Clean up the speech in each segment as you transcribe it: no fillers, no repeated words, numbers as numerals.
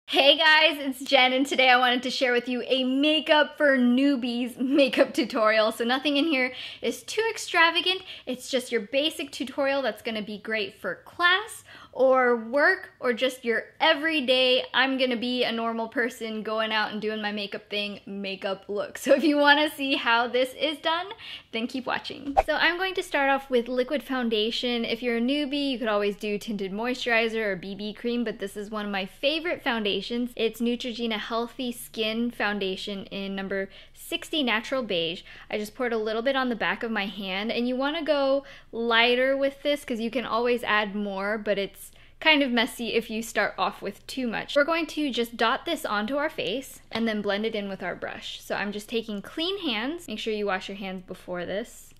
Hey guys, it's Jen, and today I wanted to share with you a makeup for newbies makeup tutorial. So nothing in here is too extravagant. It's just your basic tutorial that's gonna be great for class or work or just your everyday, I'm gonna be a normal person going out and doing my makeup thing, makeup look. So if you wanna see how this is done, then keep watching. So I'm going to start off with liquid foundation. If you're a newbie, you could always do tinted moisturizer or BB cream, but this is one of my favorite foundations. It's Neutrogena Healthy Skin Foundation in number 60 Natural Beige. I just poured a little bit on the back of my hand, and you wanna go lighter with this because you can always add more, but it's kind of messy if you start off with too much. We're going to just dot this onto our face and then blend it in with our brush. So I'm just taking clean hands. Make sure you wash your hands before this.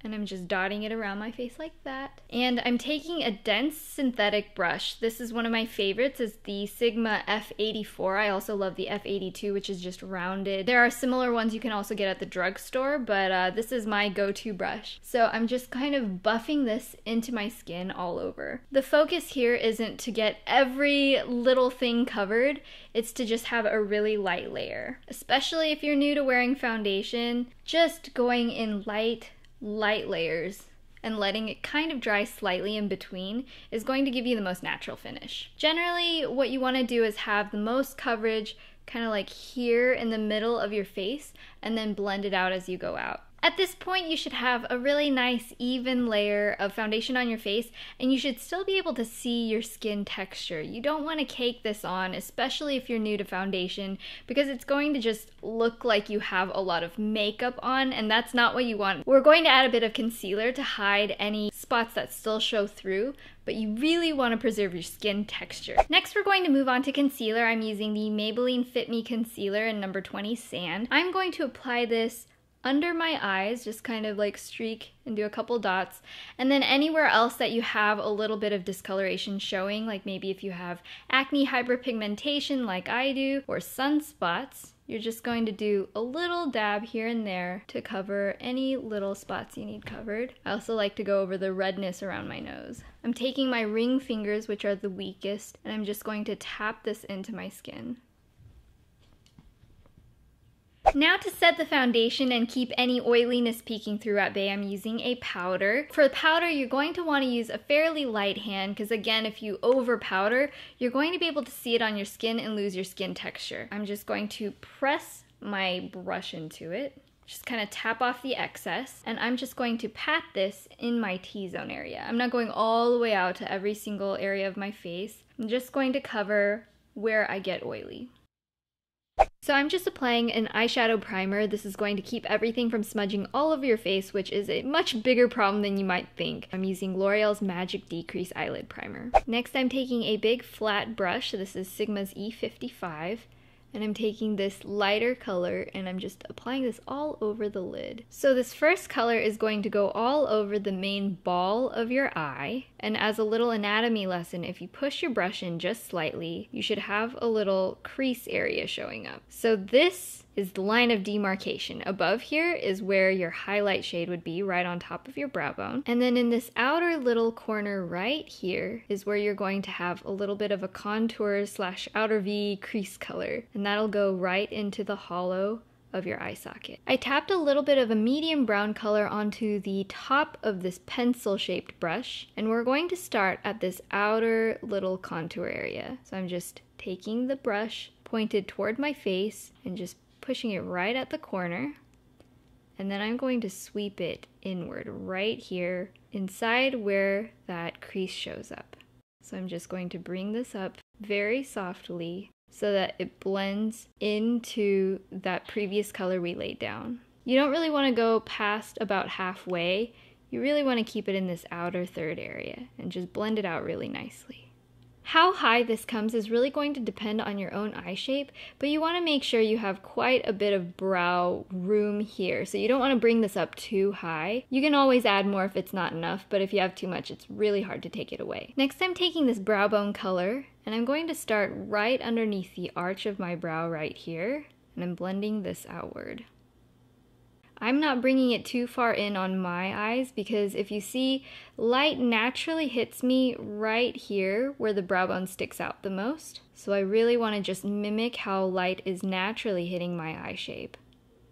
And I'm just dotting it around my face like that. And I'm taking a dense synthetic brush. This is one of my favorites. It's the Sigma F84. I also love the F82, which is just rounded. There are similar ones you can also get at the drugstore, but this is my go-to brush. So I'm just kind of buffing this into my skin all over. The focus here isn't to get every little thing covered. It's to just have a really light layer. Especially if you're new to wearing foundation, just going in light layers and letting it kind of dry slightly in between is going to give you the most natural finish. Generally, what you want to do is have the most coverage kind of like here in the middle of your face and then blend it out as you go out. At this point, you should have a really nice even layer of foundation on your face, and you should still be able to see your skin texture. You don't want to cake this on, especially if you're new to foundation, because it's going to just look like you have a lot of makeup on, and that's not what you want. We're going to add a bit of concealer to hide any spots that still show through, but you really want to preserve your skin texture. Next, we're going to move on to concealer. I'm using the Maybelline Fit Me Concealer in number 20 Sand. I'm going to apply this under my eyes, just kind of like streak and do a couple dots, and then anywhere else that you have a little bit of discoloration showing, like maybe if you have acne hyperpigmentation like I do, or sunspots, you're just going to do a little dab here and there to cover any little spots you need covered. I also like to go over the redness around my nose. I'm taking my ring fingers, which are the weakest, and I'm just going to tap this into my skin. Now to set the foundation and keep any oiliness peeking through at bay, I'm using a powder. For the powder, you're going to want to use a fairly light hand because again, if you over powder, you're going to be able to see it on your skin and lose your skin texture. I'm just going to press my brush into it. Just kind of tap off the excess, and I'm just going to pat this in my T-zone area. I'm not going all the way out to every single area of my face. I'm just going to cover where I get oily. So I'm just applying an eyeshadow primer. This is going to keep everything from smudging all over your face, which is a much bigger problem than you might think. I'm using L'Oreal's Magic De-Crease Eyelid Primer. Next, I'm taking a big flat brush. This is Sigma's E55. And I'm taking this lighter color and I'm just applying this all over the lid. So this first color is going to go all over the main ball of your eye. And as a little anatomy lesson, if you push your brush in just slightly, you should have a little crease area showing up. So this is the line of demarcation. Above here is where your highlight shade would be, right on top of your brow bone. And then in this outer little corner right here is where you're going to have a little bit of a contour / outer V crease color. And that'll go right into the hollow of your eye socket. I tapped a little bit of a medium brown color onto the top of this pencil-shaped brush, and we're going to start at this outer little contour area. So I'm just taking the brush pointed toward my face and just pushing it right at the corner, and then I'm going to sweep it inward right here inside where that crease shows up. So I'm just going to bring this up very softly so that it blends into that previous color we laid down. You don't really want to go past about halfway. You really want to keep it in this outer third area and just blend it out really nicely. How high this comes is really going to depend on your own eye shape, but you want to make sure you have quite a bit of brow room here. So you don't want to bring this up too high. You can always add more if it's not enough, but if you have too much, it's really hard to take it away. Next, I'm taking this brow bone color, and I'm going to start right underneath the arch of my brow right here, and I'm blending this outward. I'm not bringing it too far in on my eyes because if you see, light naturally hits me right here where the brow bone sticks out the most. So I really want to just mimic how light is naturally hitting my eye shape.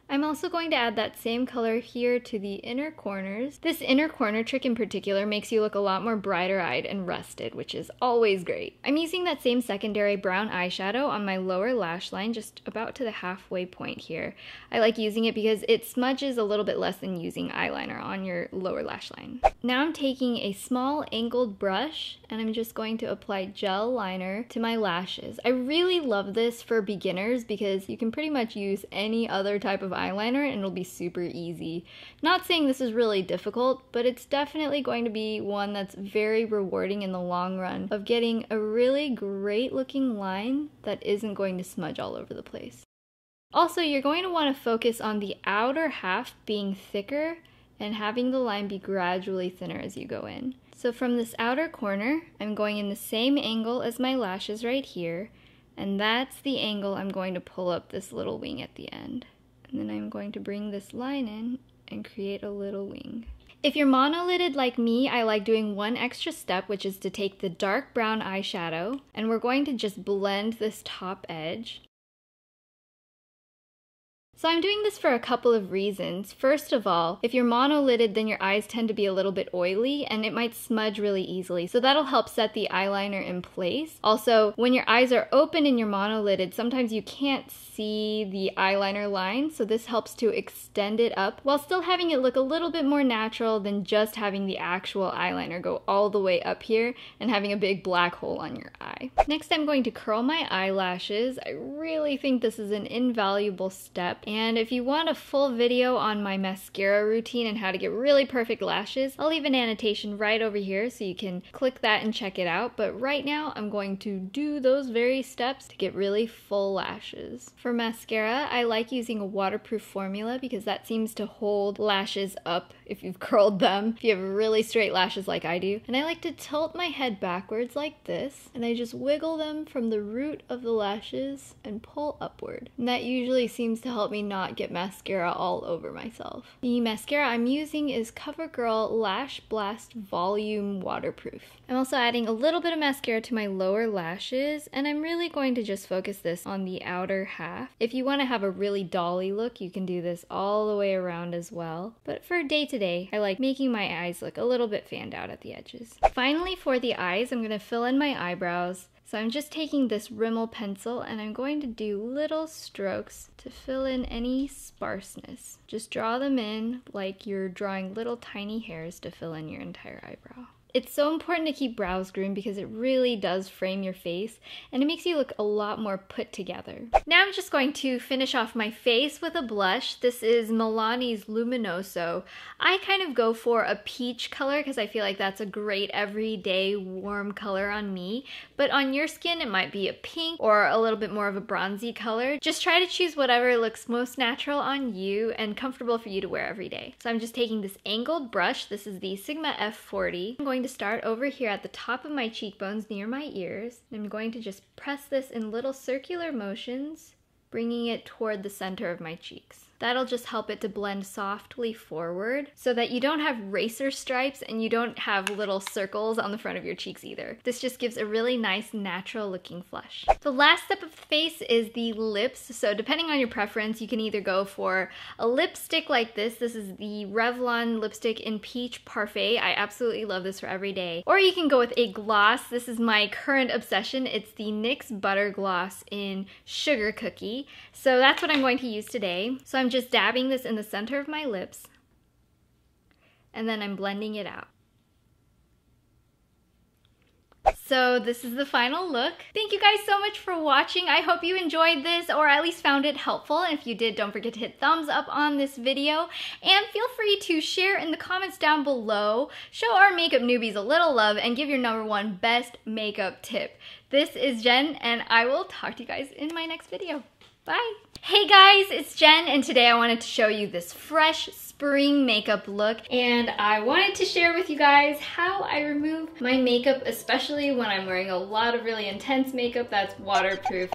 I'm also going to add that same color here to the inner corners. This inner corner trick in particular makes you look a lot more brighter-eyed and rested, which is always great. I'm using that same secondary brown eyeshadow on my lower lash line, just about to the halfway point here. I like using it because it smudges a little bit less than using eyeliner on your lower lash line. Now I'm taking a small angled brush and I'm just going to apply gel liner to my lashes. I really love this for beginners because you can pretty much use any other type of eyeliner and it'll be super easy. Not saying this is really difficult, but it's definitely going to be one that's very rewarding in the long run of getting a really great looking line that isn't going to smudge all over the place. Also, you're going to want to focus on the outer half being thicker and having the line be gradually thinner as you go in. So from this outer corner, I'm going in the same angle as my lashes right here, and that's the angle I'm going to pull up this little wing at the end. And then I'm going to bring this line in and create a little wing. If you're monolided like me, I like doing one extra step, which is to take the dark brown eyeshadow, and we're going to just blend this top edge. So I'm doing this for a couple of reasons. First of all, if you're monolided, then your eyes tend to be a little bit oily and it might smudge really easily. So that'll help set the eyeliner in place. Also, when your eyes are open and you're monolided, sometimes you can't see the eyeliner line. So this helps to extend it up while still having it look a little bit more natural than just having the actual eyeliner go all the way up here and having a big black hole on your eye. Next, I'm going to curl my eyelashes. I really think this is an invaluable step. And if you want a full video on my mascara routine and how to get really perfect lashes, I'll leave an annotation right over here so you can click that and check it out. But right now, I'm going to do those very steps to get really full lashes. For mascara, I like using a waterproof formula because that seems to hold lashes up if you've curled them, if you have really straight lashes like I do. And I like to tilt my head backwards like this, and I just wiggle them from the root of the lashes and pull upward. And that usually seems to help me not get mascara all over myself. The mascara I'm using is Covergirl Lash Blast Volume Waterproof. I'm also adding a little bit of mascara to my lower lashes, and I'm really going to just focus this on the outer half. If you want to have a really dolly look, you can do this all the way around as well. But for day-to-day, I like making my eyes look a little bit fanned out at the edges. Finally, for the eyes, I'm going to fill in my eyebrows. So I'm just taking this Rimmel pencil and I'm going to do little strokes to fill in any sparseness. Just draw them in like you're drawing little tiny hairs to fill in your entire eyebrow. It's so important to keep brows groomed because it really does frame your face and it makes you look a lot more put together. Now I'm just going to finish off my face with a blush. This is Milani's Luminoso. I kind of go for a peach color because I feel like that's a great everyday warm color on me, but on your skin it might be a pink or a little bit more of a bronzy color. Just try to choose whatever looks most natural on you and comfortable for you to wear every day. So I'm just taking this angled brush. This is the Sigma F40. I'm going to start over here at the top of my cheekbones near my ears. I'm going to just press this in little circular motions, bringing it toward the center of my cheeks. That'll just help it to blend softly forward so that you don't have racer stripes and you don't have little circles on the front of your cheeks either. This just gives a really nice natural looking flush. The last step of the face is the lips. So depending on your preference, you can either go for a lipstick like this. This is the Revlon lipstick in Peach Parfait. I absolutely love this for every day. Or you can go with a gloss. This is my current obsession. It's the NYX Butter Gloss in Sugar Cookie. So that's what I'm going to use today. So I'm just dabbing this in the center of my lips, and then I'm blending it out. So this is the final look. Thank you guys so much for watching. I hope you enjoyed this or at least found it helpful. And if you did, don't forget to hit thumbs up on this video. And feel free to share in the comments down below. Show our makeup newbies a little love and give your #1 best makeup tip. This is Jen, and I will talk to you guys in my next video. Bye! Hey guys, it's Jen, and today I wanted to show you this fresh spring makeup look, and I wanted to share with you guys how I remove my makeup, especially when I'm wearing a lot of really intense makeup that's waterproof.